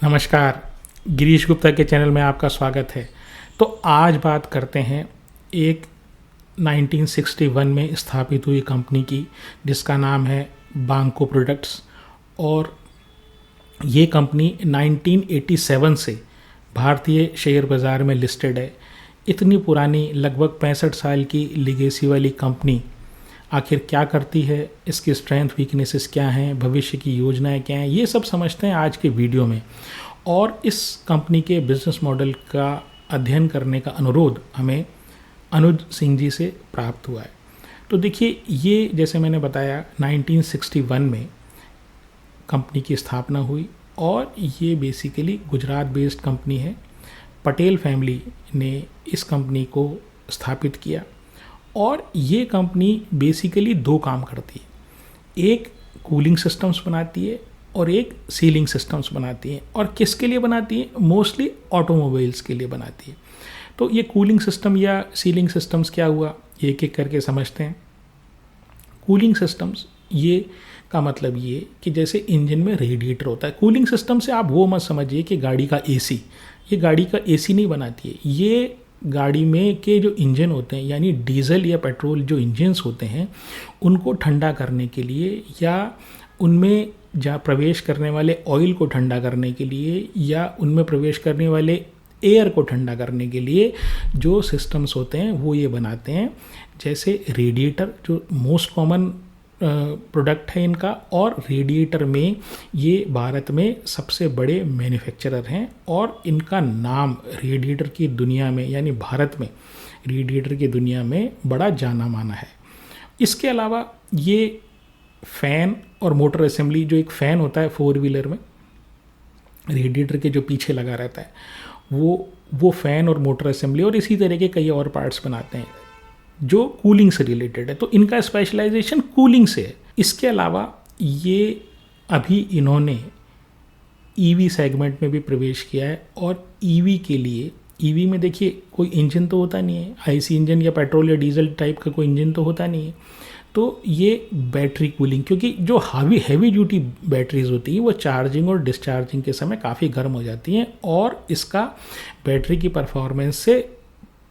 नमस्कार, गिरीश गुप्ता के चैनल में आपका स्वागत है। तो आज बात करते हैं एक 1961 में स्थापित हुई कंपनी की जिसका नाम है बांको प्रोडक्ट्स। और ये कंपनी 1987 से भारतीय शेयर बाज़ार में लिस्टेड है। इतनी पुरानी लगभग 65 साल की लिगेसी वाली कंपनी आखिर क्या करती है, इसकी स्ट्रेंथ वीकनेसेस क्या हैं, भविष्य की योजनाएं क्या हैं, ये सब समझते हैं आज के वीडियो में। और इस कंपनी के बिजनेस मॉडल का अध्ययन करने का अनुरोध हमें अनुज सिंह जी से प्राप्त हुआ है। तो देखिए, ये जैसे मैंने बताया 1961 में कंपनी की स्थापना हुई और ये बेसिकली गुजरात बेस्ड कंपनी है। पटेल फैमिली ने इस कंपनी को स्थापित किया और ये कंपनी बेसिकली दो काम करती है। एक कूलिंग सिस्टम्स बनाती है और एक सीलिंग सिस्टम्स बनाती है। और किसके लिए बनाती है? मोस्टली ऑटोमोबाइल्स के लिए बनाती है। तो ये कूलिंग सिस्टम या सीलिंग सिस्टम्स क्या हुआ, ये एक एक करके समझते हैं। कूलिंग सिस्टम्स ये का मतलब ये कि जैसे इंजन में रेडिएटर होता है, कूलिंग सिस्टम से आप वो मत समझिए कि गाड़ी का एसी, ये गाड़ी का एसी नहीं बनाती है। ये गाड़ी में के जो इंजन होते हैं, यानी डीजल या पेट्रोल जो इंजन्स होते हैं, उनको ठंडा करने के लिए या उनमें जहाँ प्रवेश करने वाले ऑयल को ठंडा करने के लिए या उनमें प्रवेश करने वाले एयर को ठंडा करने के लिए जो सिस्टम्स होते हैं वो ये बनाते हैं। जैसे रेडिएटर जो मोस्ट कॉमन प्रोडक्ट है इनका, और रेडिएटर में ये भारत में सबसे बड़े मैन्युफैक्चरर हैं और इनका नाम रेडिएटर की दुनिया में, यानी भारत में रेडिएटर की दुनिया में बड़ा जाना माना है। इसके अलावा ये फ़ैन और मोटर असेंबली, जो एक फ़ैन होता है 4 व्हीलर में रेडिएटर के जो पीछे लगा रहता है, वो फ़ैन और मोटर असेंबली और इसी तरह के कई और पार्ट्स बनाते हैं जो कूलिंग से रिलेटेड है। तो इनका स्पेशलाइजेशन कूलिंग से है। इसके अलावा ये अभी इन्होंने ईवी सेगमेंट में भी प्रवेश किया है। और ईवी के लिए, ईवी में देखिए कोई इंजन तो होता नहीं है, आईसी इंजन या पेट्रोल या डीजल टाइप का कोई इंजन तो होता नहीं है। तो ये बैटरी कूलिंग, क्योंकि जो हैवी ड्यूटी बैटरीज होती हैं वो चार्जिंग और डिस्चार्जिंग के समय काफ़ी गर्म हो जाती हैं और इसका बैटरी की परफॉर्मेंस से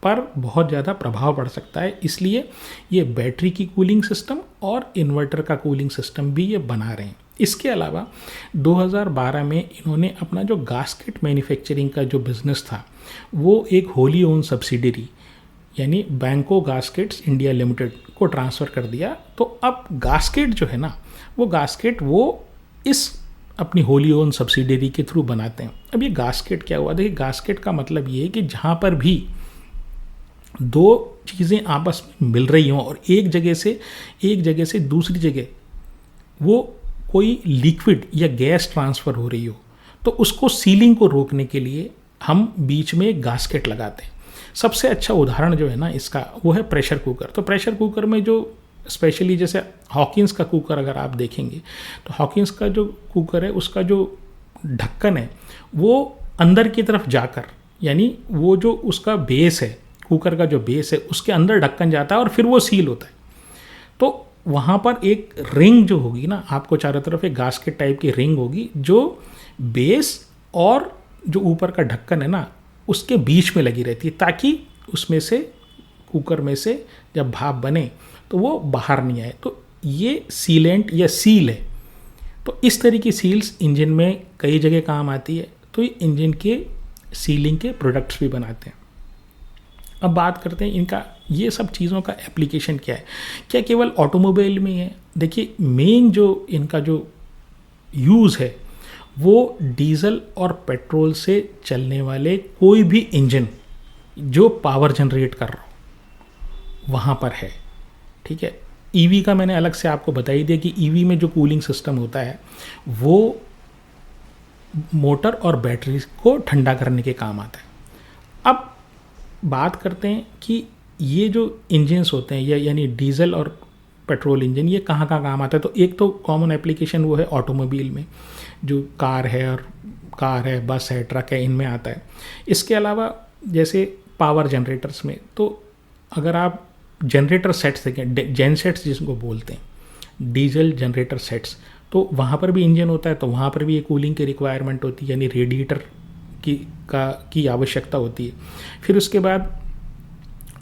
पर बहुत ज़्यादा प्रभाव पड़ सकता है। इसलिए ये बैटरी की कूलिंग सिस्टम और इन्वर्टर का कूलिंग सिस्टम भी ये बना रहे हैं। इसके अलावा 2012 में इन्होंने अपना जो गास्केट मैन्युफैक्चरिंग का जो बिज़नेस था वो एक होली ओन सब्सिडरी यानी बैंको गास्केट्स इंडिया लिमिटेड को ट्रांसफ़र कर दिया। तो अब गास्केट जो है ना, वो गास्केट वो इस अपनी होली ओन सब्सिडरी के थ्रू बनाते हैं। अब ये गास्केट क्या हुआ? देखिए, गास्केट का मतलब ये है कि जहाँ पर भी दो चीज़ें आपस में मिल रही हों और एक जगह से दूसरी जगह वो कोई लिक्विड या गैस ट्रांसफ़र हो रही हो, तो उसको सीलिंग को रोकने के लिए हम बीच में एक गास्केट लगाते हैं। सबसे अच्छा उदाहरण जो है ना इसका, वो है प्रेशर कुकर। तो प्रेशर कुकर में जो स्पेशली जैसे हॉकिंस का कुकर अगर आप देखेंगे तो हॉकिंस का जो कुकर है उसका जो ढक्कन है वो अंदर की तरफ जाकर, यानी वो जो उसका बेस है, कुकर का जो बेस है उसके अंदर ढक्कन जाता है और फिर वो सील होता है। तो वहाँ पर एक रिंग जो होगी ना, आपको चारों तरफ एक गास्केट टाइप की रिंग होगी जो बेस और जो ऊपर का ढक्कन है ना उसके बीच में लगी रहती है, ताकि उसमें से, कुकर में से जब भाप बने तो वो बाहर नहीं आए। तो ये सीलेंट या सील है। तो इस तरह की सील्स इंजन में कई जगह काम आती है। तो ये इंजन के सीलिंग के प्रोडक्ट्स भी बनाते हैं। अब बात करते हैं इनका, ये सब चीज़ों का एप्लीकेशन क्या है। क्या केवल ऑटोमोबाइल में है? देखिए, मेन जो इनका जो यूज़ है वो डीजल और पेट्रोल से चलने वाले कोई भी इंजन जो पावर जनरेट कर रहा हो वहाँ पर है। ठीक है, ईवी का मैंने अलग से आपको बता ही दिया कि ईवी में जो कूलिंग सिस्टम होता है वो मोटर और बैटरी को ठंडा करने के काम आता है। अब बात करते हैं कि ये जो इंजन्स होते हैं यानी डीजल और पेट्रोल इंजन, ये कहाँ कहाँ काम आता है। तो एक तो कॉमन एप्लीकेशन वो है ऑटोमोबाइल में, जो कार है, बस है, ट्रक है, इनमें आता है। इसके अलावा जैसे पावर जनरेटर्स में, तो अगर आप जनरेटर सेट्स देखें, जेन सेट्स जिसको बोलते हैं, डीजल जनरेटर सेट्स, तो वहाँ पर भी इंजन होता है, तो वहाँ पर भी ये कूलिंग की रिक्वायरमेंट होती है, यानी रेडिएटर की आवश्यकता होती है। फिर उसके बाद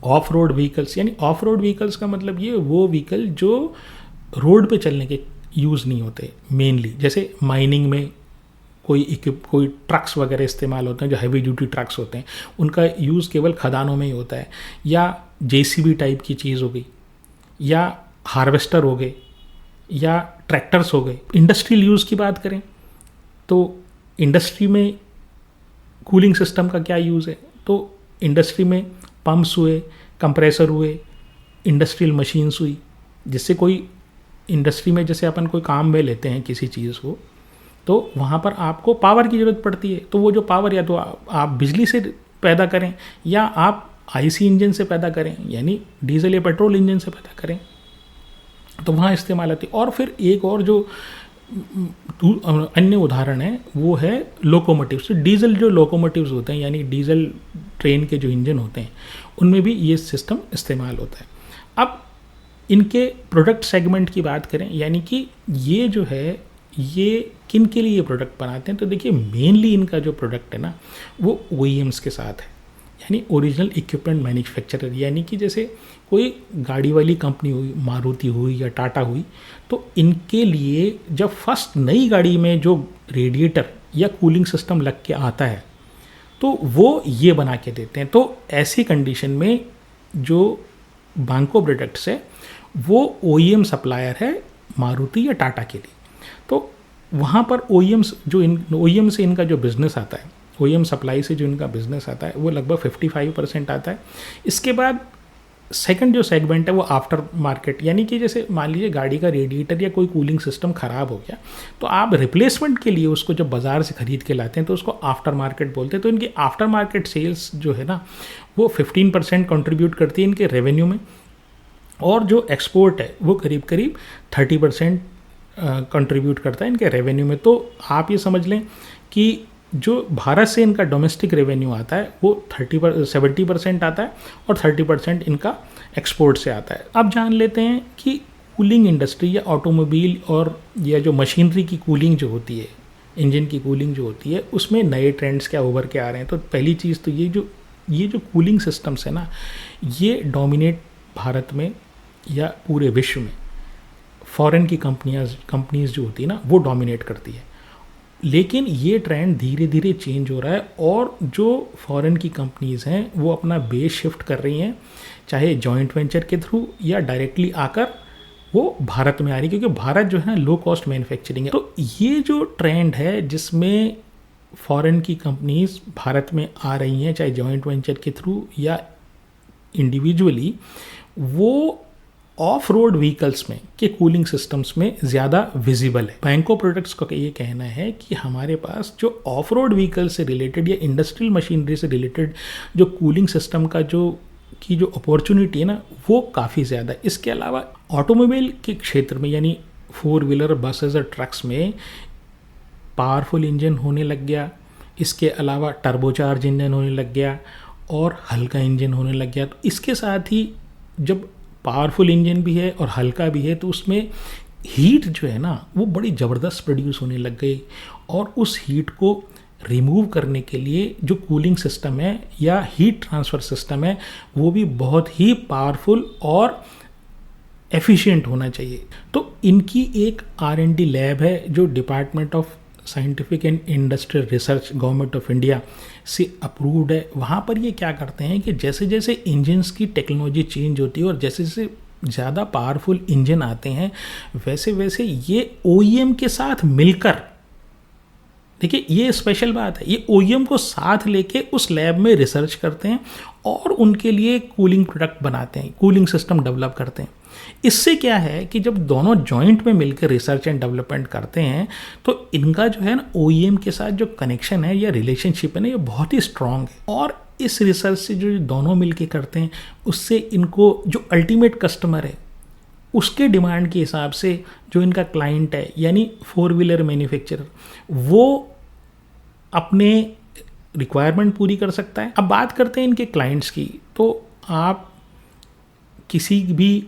ऑफ रोड व्हीकल्स, यानी ऑफ रोड व्हीकल्स का मतलब ये वो व्हीकल जो रोड पे चलने के यूज़ नहीं होते मेनली, जैसे माइनिंग में कोई ट्रक्स वगैरह इस्तेमाल होते हैं जो हैवी ड्यूटी ट्रक्स होते हैं, उनका यूज़ केवल खदानों में ही होता है, या जेसीबी टाइप की चीज़ हो गई, या हार्वेस्टर हो गए, या ट्रैक्टर्स हो गए। इंडस्ट्रियल यूज़ की बात करें तो इंडस्ट्री में कूलिंग सिस्टम का क्या यूज़ है, तो इंडस्ट्री में पंप्स हुए, कंप्रेसर हुए, इंडस्ट्रियल मशीन्स हुई, जिससे कोई इंडस्ट्री में जैसे अपन कोई काम में लेते हैं किसी चीज़ को, तो वहाँ पर आपको पावर की ज़रूरत पड़ती है। तो वो जो पावर या तो आप बिजली से पैदा करें, या आप आईसी इंजन से पैदा करें, यानी डीजल या पेट्रोल इंजन से पैदा करें, तो वहाँ इस्तेमाल होती है। और फिर एक और जो अन्य उदाहरण है वो है लोकोमोटिव्स। डीजल जो लोकोमोटिव्स होते हैं, यानी डीजल ट्रेन के जो इंजन होते हैं, उनमें भी ये सिस्टम इस्तेमाल होता है। अब इनके प्रोडक्ट सेगमेंट की बात करें, यानी कि ये जो है ये किन के लिए ये प्रोडक्ट बनाते हैं, तो देखिए मेनली इनका जो प्रोडक्ट है ना वो OEMs के साथ है, यानी ओरिजिनल इक्विपमेंट मैन्युफैक्चरर। यानी कि जैसे कोई गाड़ी वाली कंपनी हुई, मारुति हुई या टाटा हुई, तो इनके लिए जब फर्स्ट नई गाड़ी में जो रेडिएटर या कूलिंग सिस्टम लग के आता है तो वो ये बना के देते हैं। तो ऐसी कंडीशन में जो बांको प्रोडक्ट्स है वो OEM सप्लायर है मारुति या टाटा के लिए। तो वहाँ पर OEM से इनका जो बिज़नेस आता है, OEM सप्लाई से जो इनका बिज़नेस आता है वो लगभग 55% आता है। इसके बाद सेकंड जो सेगमेंट है वो आफ्टर मार्केट, यानी कि जैसे मान लीजिए गाड़ी का रेडिएटर या कोई कूलिंग सिस्टम ख़राब हो गया, तो आप रिप्लेसमेंट के लिए उसको जब बाज़ार से ख़रीद के लाते हैं तो उसको आफ्टर मार्केट बोलते हैं। तो इनकी आफ्टर मार्केट सेल्स जो है ना वो 15% कंट्रीब्यूट करती है इनके रेवेन्यू में, और जो एक्सपोर्ट है वो करीब करीब 30% कंट्रीब्यूट करता है इनके रेवेन्यू में। तो आप ये समझ लें कि जो भारत से इनका डोमेस्टिक रेवेन्यू आता है वो 70% आता है, और 30% इनका एक्सपोर्ट से आता है। अब जान लेते हैं कि कूलिंग इंडस्ट्री या ऑटोमोबाइल और या जो मशीनरी की कूलिंग जो होती है, इंजन की कूलिंग जो होती है, उसमें नए ट्रेंड्स क्या उभर के आ रहे हैं। तो पहली चीज़ तो ये जो कूलिंग सिस्टम्स है ना, ये डोमिनेट भारत में या पूरे विश्व में फॉरेन की कंपनीज जो होती है ना वो डोमिनेट करती है। लेकिन ये ट्रेंड धीरे धीरे चेंज हो रहा है, और जो फॉरेन की कंपनीज़ हैं वो अपना बेस शिफ्ट कर रही हैं, चाहे जॉइंट वेंचर के थ्रू या डायरेक्टली आकर वो भारत में आ रही है, क्योंकि भारत जो है ना लो कॉस्ट मैन्युफैक्चरिंग है। तो ये जो ट्रेंड है जिसमें फॉरेन की कंपनीज भारत में आ रही हैं, चाहे जॉइंट वेंचर के थ्रू या इंडिविजुअली, वो ऑफ रोड व्हीकल्स में के कूलिंग सिस्टम्स में ज़्यादा विजिबल है। बैंको प्रोडक्ट्स का ये कहना है कि हमारे पास जो ऑफ रोड व्हीकल से रिलेटेड या इंडस्ट्रियल मशीनरी से रिलेटेड जो कूलिंग सिस्टम का जो अपॉर्चुनिटी है ना वो काफ़ी ज़्यादा है। इसके अलावा ऑटोमोबाइल के क्षेत्र में, यानी 4 व्हीलर बसेज और ट्रक्स में पावरफुल इंजन होने लग गया, इसके अलावा टर्बोचार्ज इंजन होने लग गया, और हल्का इंजन होने लग गया। तो इसके साथ ही जब पावरफुल इंजन भी है और हल्का भी है, तो उसमें हीट जो है ना वो बड़ी ज़बरदस्त प्रोड्यूस होने लग गई, और उस हीट को रिमूव करने के लिए जो कूलिंग सिस्टम है या हीट ट्रांसफ़र सिस्टम है वो भी बहुत ही पावरफुल और एफिशिएंट होना चाहिए। तो इनकी एक R&D लैब है जो department of scientific and industrial research government of India से अप्रूव्ड है। वहाँ पर ये क्या करते हैं कि जैसे जैसे इंजन्स की टेक्नोलॉजी चेंज होती है और जैसे जैसे ज़्यादा पावरफुल इंजन आते हैं, वैसे वैसे ये OEM के साथ मिलकर, देखिए ये स्पेशल बात है, ये OEM को साथ लेके उस लैब में रिसर्च करते हैं और उनके लिए कूलिंग प्रोडक्ट बनाते हैं, कूलिंग सिस्टम डेवलप करते हैं। इससे क्या है कि जब दोनों जॉइंट में मिलकर रिसर्च एंड डेवलपमेंट करते हैं तो इनका जो है ना OEM के साथ जो कनेक्शन है या रिलेशनशिप है ना ये बहुत ही स्ट्रांग है। और इस रिसर्च से जो दोनों मिलके करते हैं उससे इनको जो अल्टीमेट कस्टमर है उसके डिमांड के हिसाब से जो इनका क्लाइंट है यानी 4 व्हीलर मैन्युफैक्चरर वो अपने रिक्वायरमेंट पूरी कर सकता है। अब बात करते हैं इनके क्लाइंट्स की, तो आप किसी भी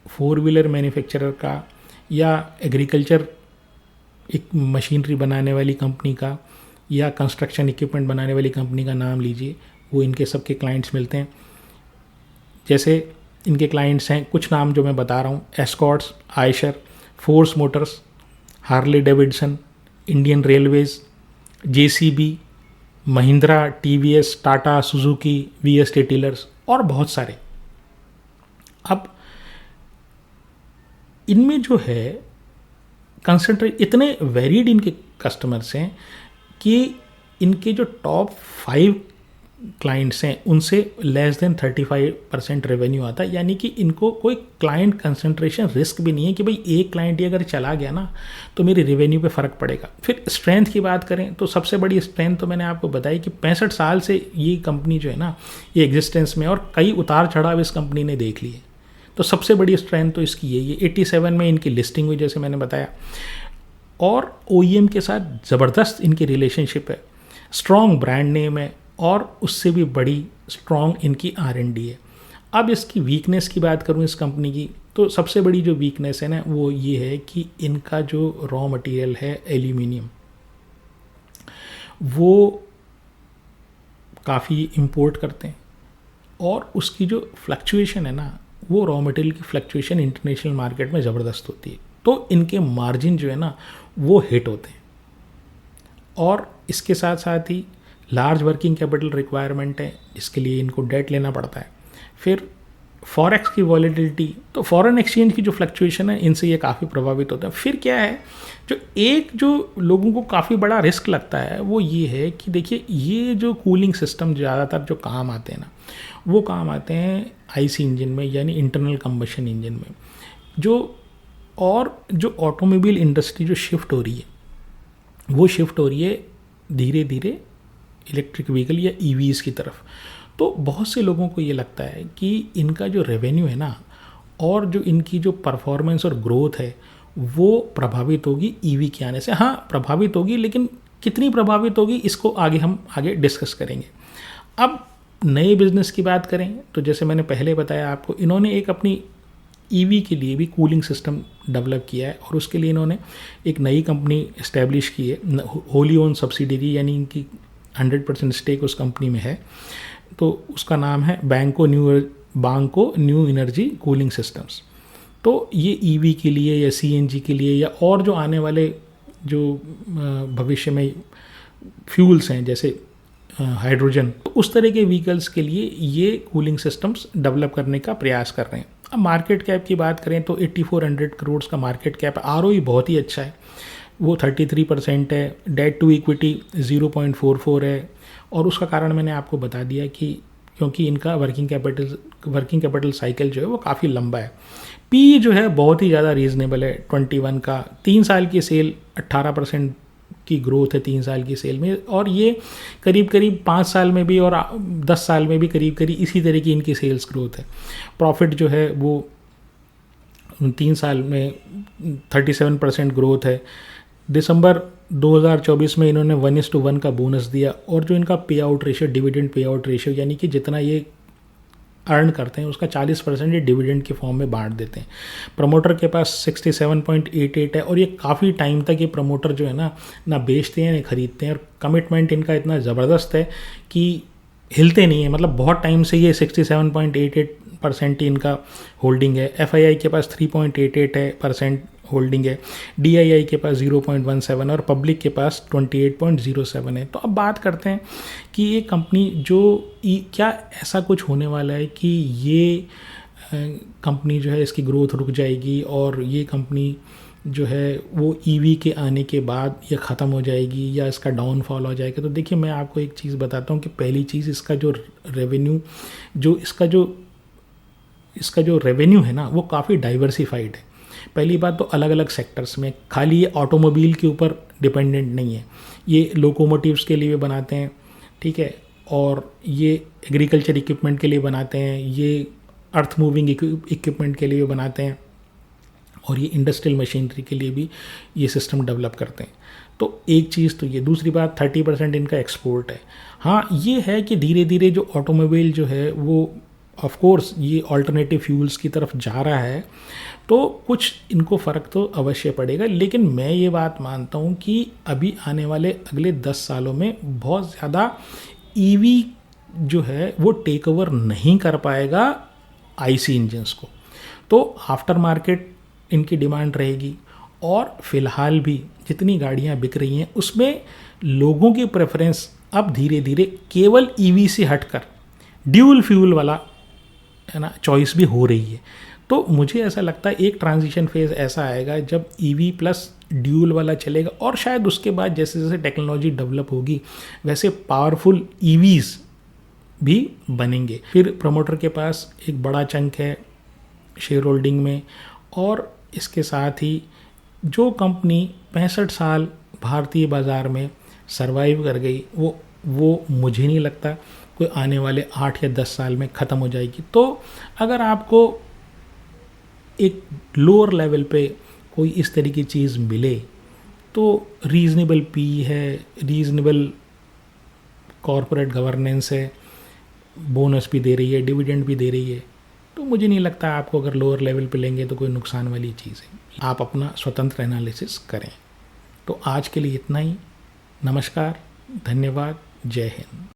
4 व्हीलर मैन्युफैक्चरर का या एग्रीकल्चर एक मशीनरी बनाने वाली कंपनी का या कंस्ट्रक्शन इक्विपमेंट बनाने वाली कंपनी का नाम लीजिए, वो इनके सबके क्लाइंट्स मिलते हैं। जैसे इनके क्लाइंट्स हैं, कुछ नाम जो मैं बता रहा हूँ, Escorts, Eicher, Force Motors, Harley Davidson, Indian Railways, JCB, Mahindra, TVS, Tata, Suzuki, VST Tillers और बहुत सारे। अब इनमें जो है कंसंट्रेट, इतने वेरीड इनके कस्टमर्स हैं कि इनके जो टॉप 5 क्लाइंट्स हैं उनसे लेस देन 35% रेवेन्यू आता है। यानी कि इनको कोई क्लाइंट कंसंट्रेशन रिस्क भी नहीं है कि भाई एक क्लाइंट ही अगर चला गया ना तो मेरी रेवेन्यू पे फ़र्क पड़ेगा। फिर स्ट्रेंथ की बात करें तो सबसे बड़ी स्ट्रेंथ तो मैंने आपको बताई कि 65 साल से ये कंपनी जो है ना ये एग्जिस्टेंस में, और कई उतार चढ़ाव इस कंपनी ने देख लिए। तो सबसे बड़ी स्ट्रेंथ तो इसकी यही है। 87 में इनकी लिस्टिंग हुई जैसे मैंने बताया, और OEM के साथ ज़बरदस्त इनकी रिलेशनशिप है, स्ट्रॉन्ग ब्रांड नेम है, और उससे भी बड़ी स्ट्रॉन्ग इनकी R&D है। अब इसकी वीकनेस की बात करूँ इस कंपनी की, तो सबसे बड़ी जो वीकनेस है ना वो ये है कि इनका जो रॉ मटेरियल है एल्यूमिनियम, वो काफ़ी इंपोर्ट करते हैं, और उसकी जो फ्लक्चुएशन है ना वो रॉ मटेरियल की फ्लक्चुएशन इंटरनेशनल मार्केट में ज़बरदस्त होती है। तो इनके मार्जिन जो है ना वो हिट होते हैं, और इसके साथ साथ ही लार्ज वर्किंग कैपिटल रिक्वायरमेंट है, इसके लिए इनको डेट लेना पड़ता है। फिर फॉरेक्स की वॉलेटिलिटी, तो फॉरेन एक्सचेंज की जो फ्लक्चुएशन है इनसे ये काफ़ी प्रभावित होता है। फिर क्या है, जो लोगों को काफ़ी बड़ा रिस्क लगता है वो ये है कि देखिए ये जो कूलिंग सिस्टम ज़्यादातर जो काम आते हैं ना वो काम आते हैं IC इंजन में, यानी इंटरनल कंबशन इंजन में। जो ऑटोमोबाइल इंडस्ट्री जो शिफ्ट हो रही है वो शिफ्ट हो रही है धीरे धीरे इलेक्ट्रिक व्हीकल या EVs की तरफ। तो बहुत से लोगों को ये लगता है कि इनका जो रेवेन्यू है ना और जो इनकी जो परफॉर्मेंस और ग्रोथ है वो प्रभावित होगी EV के आने से। हाँ प्रभावित होगी, लेकिन कितनी प्रभावित होगी इसको हम आगे डिस्कस करेंगे। अब नए बिजनेस की बात करें तो जैसे मैंने पहले बताया आपको, इन्होंने एक अपनी EV के लिए भी कूलिंग सिस्टम डेवलप किया है, और उसके लिए इन्होंने एक नई कंपनी इस्टेब्लिश की है, होली ओन सब्सिडरी, यानी इनकी 100% स्टेक उस कंपनी में है। तो उसका नाम है बांको न्यू एनर्जी कूलिंग सिस्टम्स। तो ये EV के लिए या CNG के लिए या और जो आने वाले जो भविष्य में फ्यूल्स हैं जैसे हाइड्रोजन, तो उस तरह के व्हीकल्स के लिए ये कूलिंग सिस्टम्स डेवलप करने का प्रयास कर रहे हैं। अब मार्केट कैप की बात करें तो 8400 करोड़ का मार्केट कैप है। ROE बहुत ही अच्छा है, वो 33% है। डेट टू इक्विटी 0.44 है, और उसका कारण मैंने आपको बता दिया कि क्योंकि इनका वर्किंग कैपिटल साइकिल जो है वो काफ़ी लंबा है। PE जो है बहुत ही ज़्यादा रीज़नेबल है 21 का। 3 साल की सेल 18% की ग्रोथ है 3 साल की सेल में, और ये करीब 5 साल में भी और 10 साल में भी करीब इसी तरह की इनकी सेल्स ग्रोथ है। प्रॉफिट जो है वो 3 साल में 37% ग्रोथ है। दिसंबर 2024 में इन्होंने 1:1 का बोनस दिया, और जो इनका पे out ratio, dividend pay out ratio, यानी कि जितना ये अर्न करते हैं उसका 40% ये डिविडेंड के फॉर्म में बांट देते हैं। प्रमोटर के पास 67.88 है, और ये काफ़ी टाइम तक ये प्रमोटर जो है ना बेचते हैं ना खरीदते हैं, और कमिटमेंट इनका इतना ज़बरदस्त है कि हिलते नहीं है। मतलब बहुत टाइम से ये 67.88% ही इनका होल्डिंग है। FII के पास 3.88% होल्डिंग है, DII के पास 0.17 और पब्लिक के पास 28.07 है। तो अब बात करते हैं कि ये कंपनी जो क्या ऐसा कुछ होने वाला है कि ये कंपनी जो है इसकी ग्रोथ रुक जाएगी और ये कंपनी जो है वो EV के आने के बाद ये ख़त्म हो जाएगी या इसका डाउनफॉल हो जाएगा। तो देखिए मैं आपको एक चीज़ बताता हूँ कि पहली चीज़, इसका जो रेवेन्यू इसका जो रेवेन्यू है ना वो काफ़ी डाइवर्सिफाइड है। पहली बात तो अलग अलग सेक्टर्स में, खाली ये ऑटोमोबाइल के ऊपर डिपेंडेंट नहीं है, ये लोकोमोटिव्स के लिए भी बनाते हैं, ठीक है, और ये एग्रीकल्चर इक्विपमेंट के लिए बनाते हैं, ये अर्थ मूविंग इक्विपमेंट के लिए भी बनाते हैं, और ये इंडस्ट्रियल मशीनरी के लिए भी ये सिस्टम डेवलप करते हैं। तो एक चीज़ तो ये। दूसरी बात 30% इनका एक्सपोर्ट है। हाँ ये है कि धीरे धीरे जो ऑटोमोबाइल जो है वो ऑफ कोर्स ये ऑल्टरनेटिव फ्यूल्स की तरफ जा रहा है, तो कुछ इनको फ़र्क तो अवश्य पड़ेगा। लेकिन मैं ये बात मानता हूँ कि अभी आने वाले अगले 10 सालों में बहुत ज़्यादा ईवी जो है वो टेक ओवर नहीं कर पाएगा आईसी इंजन्स को। तो आफ्टर मार्केट इनकी डिमांड रहेगी, और फिलहाल भी जितनी गाड़ियाँ बिक रही हैं उसमें लोगों की प्रेफरेंस अब धीरे धीरे केवल ईवी से हटकर ड्यूल फ्यूल वाला है ना चॉइस भी हो रही है। तो मुझे ऐसा लगता है एक ट्रांजिशन फेज़ ऐसा आएगा जब ईवी प्लस ड्यूल वाला चलेगा, और शायद उसके बाद जैसे जैसे टेक्नोलॉजी डेवलप होगी वैसे पावरफुल ईवीज़ भी बनेंगे। फिर प्रमोटर के पास एक बड़ा चंक है शेयर होल्डिंग में, और इसके साथ ही जो कंपनी 65 साल भारतीय बाज़ार में सरवाइव कर गई वो मुझे नहीं लगता कोई आने वाले 8 या 10 साल में ख़त्म हो जाएगी। तो अगर आपको एक लोअर लेवल पे कोई इस तरह की चीज़ मिले तो रीज़नेबल पी है, रीज़नेबल कॉरपोरेट गवर्नेंस है, बोनस भी दे रही है, डिविडेंड भी दे रही है, तो मुझे नहीं लगता आपको अगर लोअर लेवल पे लेंगे तो कोई नुकसान वाली चीज़ है। आप अपना स्वतंत्र एनालिसिस करें। तो आज के लिए इतना ही। नमस्कार, धन्यवाद, जय हिंद।